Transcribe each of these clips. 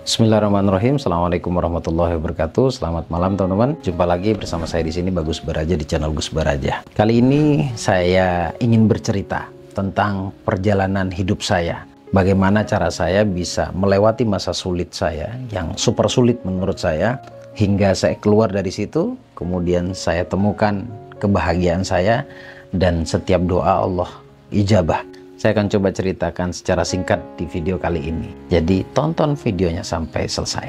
Bismillahirrahmanirrahim. Assalamualaikum warahmatullahi wabarakatuh. Selamat malam teman-teman. Jumpa lagi bersama saya di sini Bagus Baraja di channel Gus Baraja. Kali ini saya ingin bercerita tentang perjalanan hidup saya. Bagaimana cara saya bisa melewati masa sulit saya yang super sulit menurut saya hingga saya keluar dari situ. Kemudian saya temukan kebahagiaan saya dan setiap doa Allah ijabah. Saya akan coba ceritakan secara singkat di video kali ini. Jadi tonton videonya sampai selesai.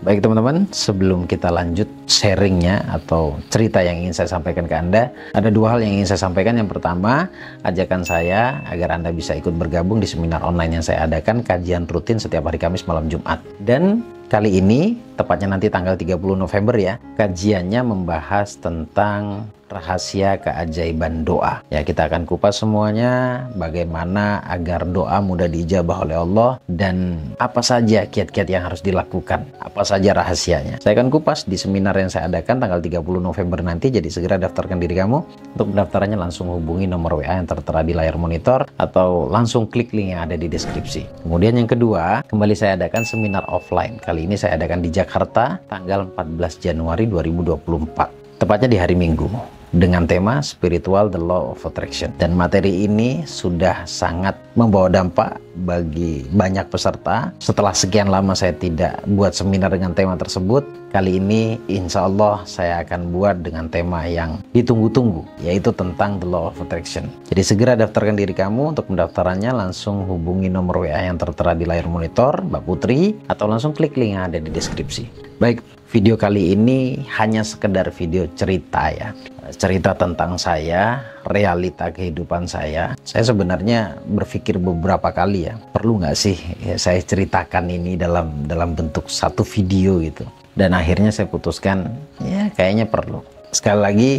Baik teman-teman, sebelum kita lanjut sharingnya atau cerita yang ingin saya sampaikan ke Anda, ada dua hal yang ingin saya sampaikan. Yang pertama, ajakan saya agar Anda bisa ikut bergabung di seminar online yang saya adakan, kajian rutin setiap hari Kamis malam Jumat. Dan kali ini, tepatnya nanti tanggal 30 November ya, kajiannya membahas tentang rahasia keajaiban doa. Ya, kita akan kupas semuanya, bagaimana agar doa mudah diijabah oleh Allah dan apa saja kiat-kiat yang harus dilakukan, apa saja rahasianya. Saya akan kupas di seminar yang saya adakan tanggal 30 November nanti, jadi segera daftarkan diri kamu. Untuk pendaftarannya langsung hubungi nomor WA yang tertera di layar monitor atau langsung klik link yang ada di deskripsi. Kemudian yang kedua, kembali saya adakan seminar offline. Kali ini saya adakan di Jakarta tanggal 14 Januari 2024. Tepatnya di hari Minggu, dengan tema Spiritual The Law of Attraction. Dan materi ini sudah sangat membawa dampak bagi banyak peserta. Setelah sekian lama saya tidak buat seminar dengan tema tersebut, kali ini insya Allah saya akan buat dengan tema yang ditunggu-tunggu, yaitu tentang The Law of Attraction. Jadi segera daftarkan diri kamu. Untuk pendaftarannya langsung hubungi nomor WA yang tertera di layar monitor, Mbak Putri, atau langsung klik link yang ada di deskripsi. Baik, video kali ini hanya sekedar video cerita ya. Cerita tentang saya, realita kehidupan saya. Saya sebenarnya berpikir beberapa kali ya, perlu nggak sih ya, saya ceritakan ini dalam bentuk satu video gitu. Dan akhirnya saya putuskan, ya kayaknya perlu. Sekali lagi,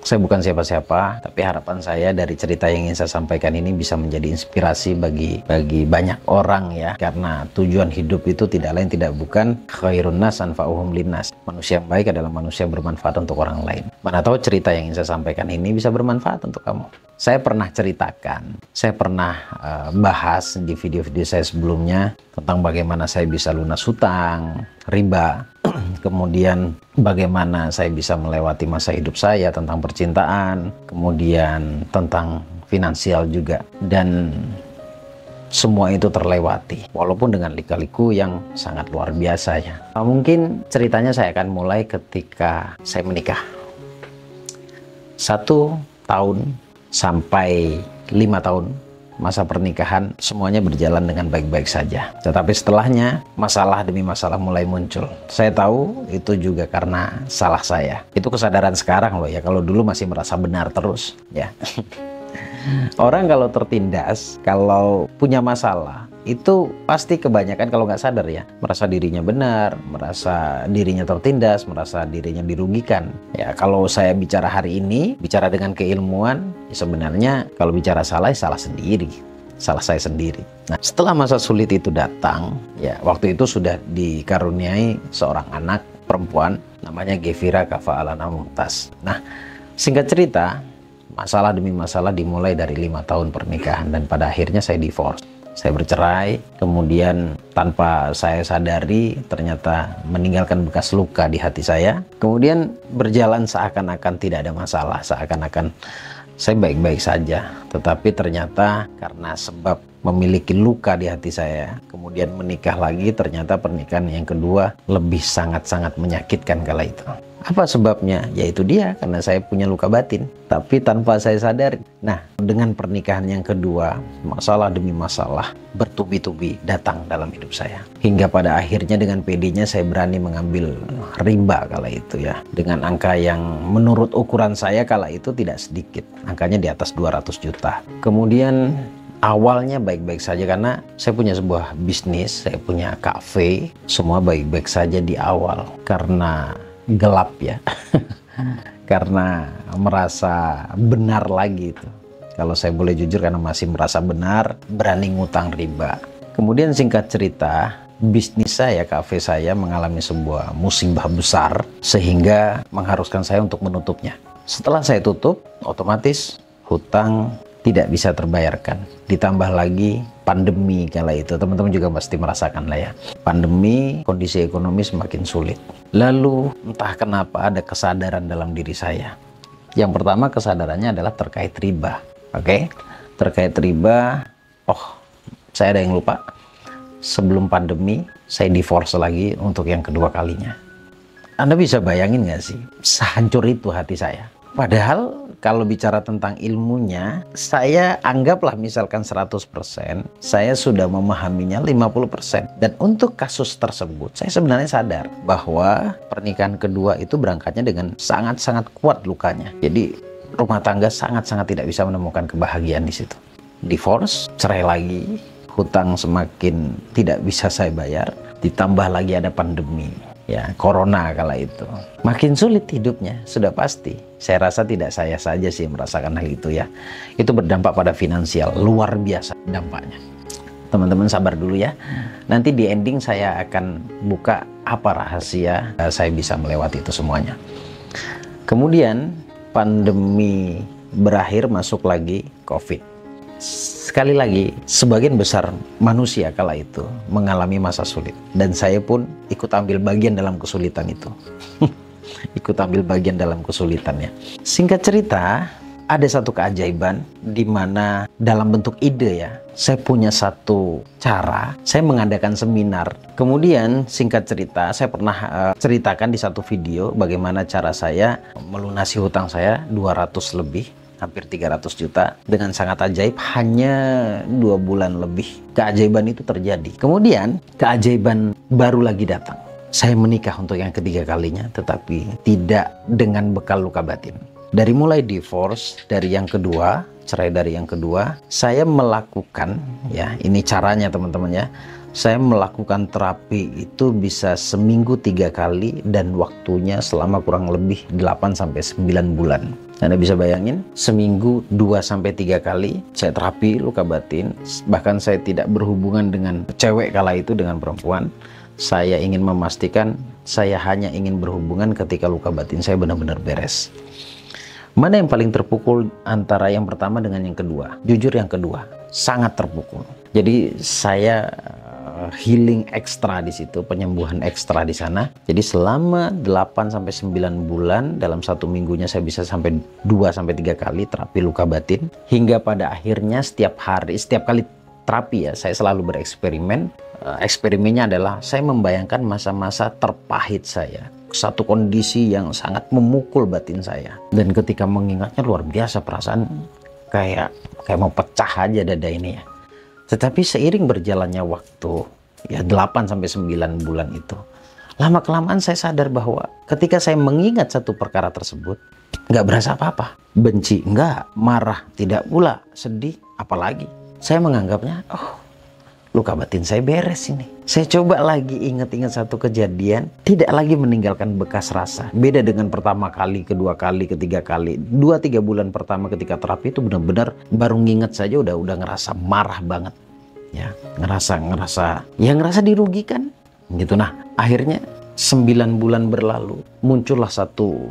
saya bukan siapa-siapa, tapi harapan saya dari cerita yang ingin saya sampaikan ini bisa menjadi inspirasi bagi banyak orang ya. Karena tujuan hidup itu tidak lain tidak bukan khairun nas anfa'uhum linnas. Manusia yang baik adalah manusia yang bermanfaat untuk orang lain. Mana tahu cerita yang ingin saya sampaikan ini bisa bermanfaat untuk kamu. Saya pernah ceritakan, saya pernah bahas di video-video saya sebelumnya tentang bagaimana saya bisa lunas hutang, riba, kemudian bagaimana saya bisa melewati masa hidup saya tentang percintaan, kemudian tentang finansial juga, dan semua itu terlewati walaupun dengan lika-liku yang sangat luar biasa ya. Mungkin ceritanya saya akan mulai ketika saya menikah. 1 tahun sampai 5 tahun masa pernikahan semuanya berjalan dengan baik-baik saja. Tetapi setelahnya masalah demi masalah mulai muncul. Saya tahu itu juga karena salah saya. Itu kesadaran sekarang loh ya. Kalau dulu masih merasa benar terus ya. Orang kalau tertindas, kalau punya masalah, itu pasti kebanyakan kalau nggak sadar ya, merasa dirinya benar, merasa dirinya tertindas, merasa dirinya dirugikan. Ya kalau saya bicara hari ini, bicara dengan keilmuan, ya sebenarnya kalau bicara salah, ya salah sendiri. Salah saya sendiri. Nah, setelah masa sulit itu datang, ya waktu itu sudah dikaruniai seorang anak perempuan, namanya Gefira Kafa'alana Mumtaz. Nah, singkat cerita, masalah demi masalah dimulai dari 5 tahun pernikahan dan pada akhirnya saya divorce. Saya bercerai, kemudian tanpa saya sadari ternyata meninggalkan bekas luka di hati saya. Kemudian berjalan seakan-akan tidak ada masalah, seakan-akan saya baik-baik saja. Tetapi ternyata karena sebab memiliki luka di hati saya, kemudian menikah lagi, ternyata pernikahan yang kedua lebih sangat-sangat menyakitkan kala itu. Apa sebabnya? Yaitu dia, karena saya punya luka batin, tapi tanpa saya sadari. Nah, dengan pernikahan yang kedua, masalah demi masalah bertubi-tubi datang dalam hidup saya. Hingga pada akhirnya dengan PD-nya saya berani mengambil riba kala itu ya. Dengan angka yang menurut ukuran saya kala itu tidak sedikit. Angkanya di atas 200 juta. Kemudian awalnya baik-baik saja karena saya punya sebuah bisnis, saya punya kafe, semua baik-baik saja di awal. Karena gelap ya karena merasa benar lagi itu, kalau saya boleh jujur, karena masih merasa benar, berani ngutang riba. Kemudian singkat cerita, bisnis saya, kafe saya mengalami sebuah musibah besar sehingga mengharuskan saya untuk menutupnya. Setelah saya tutup, otomatis hutang tidak bisa terbayarkan. Ditambah lagi pandemi kala itu, teman-teman juga pasti merasakan lah ya. Pandemi, kondisi ekonomi semakin sulit. Lalu entah kenapa ada kesadaran dalam diri saya. Yang pertama kesadarannya adalah terkait riba. Oke? Terkait riba, saya ada yang lupa. Sebelum pandemi, saya divorce lagi untuk yang kedua kalinya. Anda bisa bayangin nggak sih? Sehancur itu hati saya. Padahal kalau bicara tentang ilmunya, saya anggaplah misalkan 100%, saya sudah memahaminya 50%. Dan untuk kasus tersebut, saya sebenarnya sadar bahwa pernikahan kedua itu berangkatnya dengan sangat-sangat kuat lukanya. Jadi rumah tangga sangat-sangat tidak bisa menemukan kebahagiaan di situ. Divorce, cerai lagi, hutang semakin tidak bisa saya bayar, ditambah lagi ada pandemi. Ya, corona kala itu. Makin sulit hidupnya, sudah pasti. Saya rasa tidak saya saja sih merasakan hal itu ya. Itu berdampak pada finansial, luar biasa dampaknya. Teman-teman sabar dulu ya. Nanti di ending saya akan buka apa rahasia saya bisa melewati itu semuanya. Kemudian pandemi berakhir, masuk lagi COVID. Sekali lagi, sebagian besar manusia kala itu mengalami masa sulit. Dan saya pun ikut ambil bagian dalam kesulitan itu. Ikut ambil bagian dalam kesulitannya. Singkat cerita, ada satu keajaiban di mana dalam bentuk ide ya. Saya punya satu cara, saya mengadakan seminar. Kemudian singkat cerita, saya pernah ceritakan di satu video bagaimana cara saya melunasi hutang saya 200 lebih. Hampir 300 juta dengan sangat ajaib, hanya 2 bulan lebih keajaiban itu terjadi. Kemudian keajaiban baru lagi datang. Saya menikah untuk yang ketiga kalinya, tetapi tidak dengan bekal luka batin. Dari mulai divorce, dari yang kedua, cerai dari yang kedua, saya melakukan, ya ini caranya teman-teman ya, saya melakukan terapi itu bisa seminggu 3 kali dan waktunya selama kurang lebih 8-9 bulan. Anda bisa bayangin, seminggu 2-3 kali saya terapi luka batin. Bahkan saya tidak berhubungan dengan cewek kala itu, dengan perempuan. Saya ingin memastikan saya hanya ingin berhubungan ketika luka batin saya benar-benar beres. Mana yang paling terpukul antara yang pertama dengan yang kedua? Jujur yang kedua, sangat terpukul. Jadi saya healing ekstra di situ, penyembuhan ekstra di sana. Jadi selama 8-9 bulan, dalam 1 minggunya saya bisa sampai 2-3 kali terapi luka batin. Hingga pada akhirnya setiap hari, setiap kali terapi ya, saya selalu bereksperimen. Eksperimennya adalah saya membayangkan masa-masa terpahit saya. Satu kondisi yang sangat memukul batin saya. Dan ketika mengingatnya luar biasa, perasaan kayak mau pecah aja dada ini ya. Tetapi seiring berjalannya waktu, ya 8-9 bulan itu, lama-kelamaan saya sadar bahwa ketika saya mengingat satu perkara tersebut, nggak berasa apa-apa. Benci, enggak. Marah, tidak pula. Sedih, apalagi. Saya menganggapnya, luka batin saya beres ini. Saya coba lagi ingat-ingat satu kejadian, tidak lagi meninggalkan bekas rasa. Beda dengan pertama kali, kedua kali, ketiga kali. 2-3 bulan pertama ketika terapi itu benar-benar baru nginget saja udah ngerasa marah banget. Ya, ngerasa dirugikan gitu. Nah, akhirnya 9 bulan berlalu, muncullah satu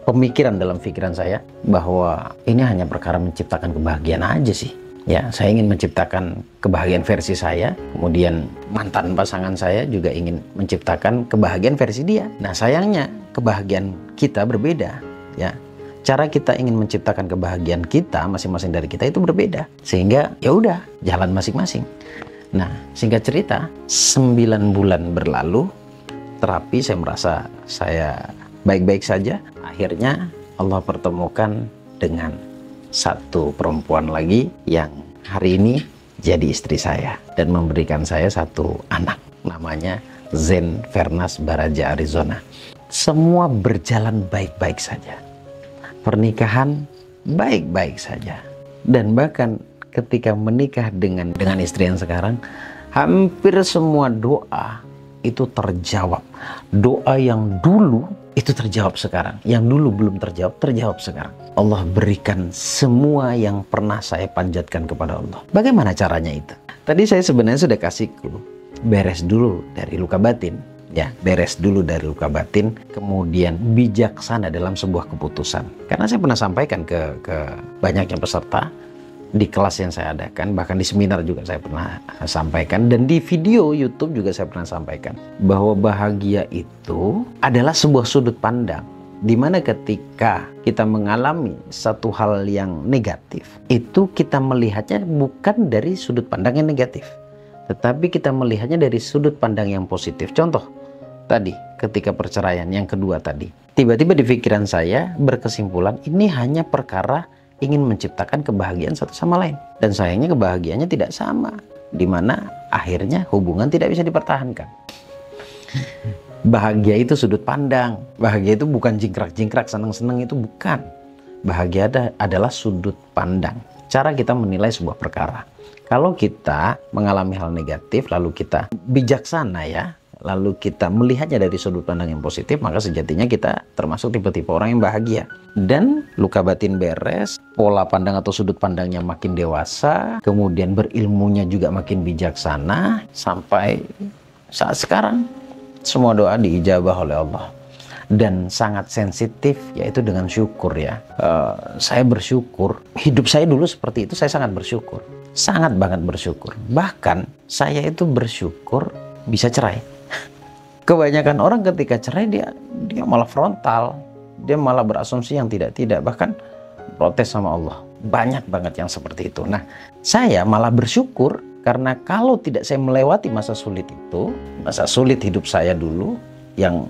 pemikiran dalam pikiran saya bahwa ini hanya perkara menciptakan kebahagiaan aja sih. Ya, saya ingin menciptakan kebahagiaan versi saya, kemudian mantan pasangan saya juga ingin menciptakan kebahagiaan versi dia. Nah, sayangnya kebahagiaan kita berbeda, ya. Cara kita ingin menciptakan kebahagiaan kita masing-masing dari kita itu berbeda. Sehingga ya udah, jalan masing-masing. Nah, singkat cerita, 9 bulan berlalu, terapi saya merasa saya baik-baik saja. Akhirnya Allah pertemukan dengan satu perempuan lagi yang hari ini jadi istri saya dan memberikan saya satu anak, namanya Zen Vernas Baraja Arizona. Semua berjalan baik-baik saja, pernikahan baik-baik saja, dan bahkan ketika menikah dengan istri yang sekarang, hampir semua doa itu terjawab. Doa yang dulu itu terjawab sekarang, yang dulu belum terjawab, terjawab sekarang. Allah berikan semua yang pernah saya panjatkan kepada Allah. Bagaimana caranya itu? Tadi saya sebenarnya sudah kasih clue. beres dulu dari luka batin. Ya, beres dulu dari luka batin, kemudian bijaksana dalam sebuah keputusan. Karena saya pernah sampaikan ke banyaknya peserta di kelas yang saya adakan, bahkan di seminar juga saya pernah sampaikan, dan di video YouTube juga saya pernah sampaikan, bahwa bahagia itu adalah sebuah sudut pandang, dimana ketika kita mengalami satu hal yang negatif, itu kita melihatnya bukan dari sudut pandang yang negatif, tetapi kita melihatnya dari sudut pandang yang positif. Contoh, tadi ketika perceraian yang kedua tadi, tiba-tiba di pikiran saya berkesimpulan ini hanya perkara ingin menciptakan kebahagiaan satu sama lain, dan sayangnya kebahagiaannya tidak sama, dimana akhirnya hubungan tidak bisa dipertahankan. Bahagia itu sudut pandang, bahagia itu bukan jingkrak-jingkrak, seneng-seneng, itu bukan. Bahagia adalah sudut pandang, cara kita menilai sebuah perkara. Kalau kita mengalami hal negatif lalu kita bijaksana ya, lalu kita melihatnya dari sudut pandang yang positif, maka sejatinya kita termasuk tipe-tipe orang yang bahagia. Dan luka batin beres, pola pandang atau sudut pandangnya makin dewasa, kemudian berilmunya juga makin bijaksana, sampai saat sekarang semua doa diijabah oleh Allah. Dan sangat sensitif, yaitu dengan syukur ya. Saya bersyukur, hidup saya dulu seperti itu, saya sangat bersyukur. Sangat banget bersyukur. Bahkan saya itu bersyukur bisa cerai. Kebanyakan orang ketika cerai dia malah frontal, dia malah berasumsi yang tidak-tidak, bahkan protes sama Allah. Banyak banget yang seperti itu. Nah, saya malah bersyukur karena kalau tidak saya melewati masa sulit itu, masa sulit hidup saya dulu, yang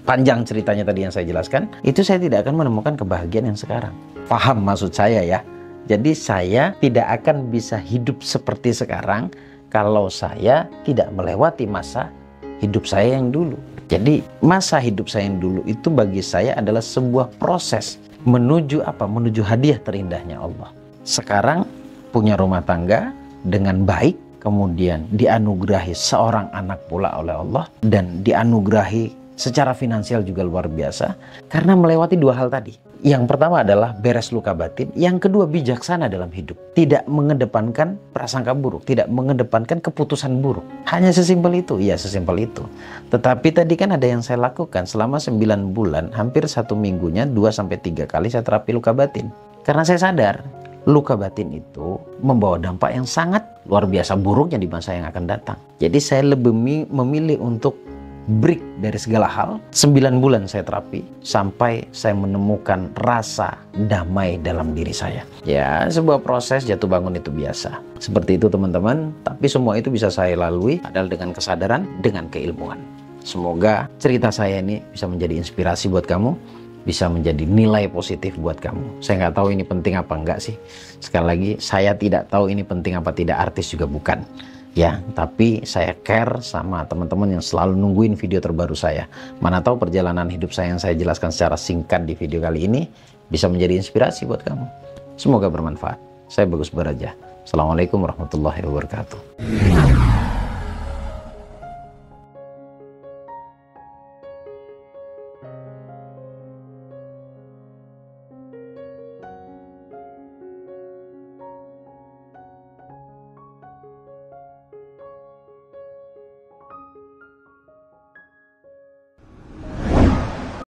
panjang ceritanya tadi yang saya jelaskan, itu saya tidak akan menemukan kebahagiaan yang sekarang. Paham maksud saya ya? Jadi saya tidak akan bisa hidup seperti sekarang kalau saya tidak melewati masa hidup saya yang dulu. Jadi masa hidup saya yang dulu itu bagi saya adalah sebuah proses menuju apa? Menuju hadiah terindahnya Allah. Sekarang punya rumah tangga dengan baik, kemudian dianugerahi seorang anak pula oleh Allah, dan dianugerahi secara finansial juga luar biasa karena melewati dua hal tadi. Yang pertama adalah beres luka batin, yang kedua bijaksana dalam hidup, tidak mengedepankan prasangka buruk, tidak mengedepankan keputusan buruk. Hanya sesimpel itu, ya sesimpel itu. Tetapi tadi kan ada yang saya lakukan selama 9 bulan, hampir 1 minggunya 2-3 kali saya terapi luka batin. Karena saya sadar luka batin itu membawa dampak yang sangat luar biasa buruknya di masa yang akan datang. Jadi saya lebih memilih untuk break dari segala hal. 9 bulan saya terapi sampai saya menemukan rasa damai dalam diri saya. Ya, sebuah proses jatuh bangun itu biasa. Seperti itu teman-teman, tapi semua itu bisa saya lalui adalah dengan kesadaran, dengan keilmuan. Semoga cerita saya ini bisa menjadi inspirasi buat kamu, bisa menjadi nilai positif buat kamu. Saya nggak tahu ini penting apa enggak sih. Sekali lagi, saya tidak tahu ini penting apa tidak, artis juga bukan. Ya, tapi saya care sama teman-teman yang selalu nungguin video terbaru saya. Mana tahu perjalanan hidup saya yang saya jelaskan secara singkat di video kali ini bisa menjadi inspirasi buat kamu. Semoga bermanfaat. Saya Bagus Baraja. Assalamualaikum warahmatullahi wabarakatuh.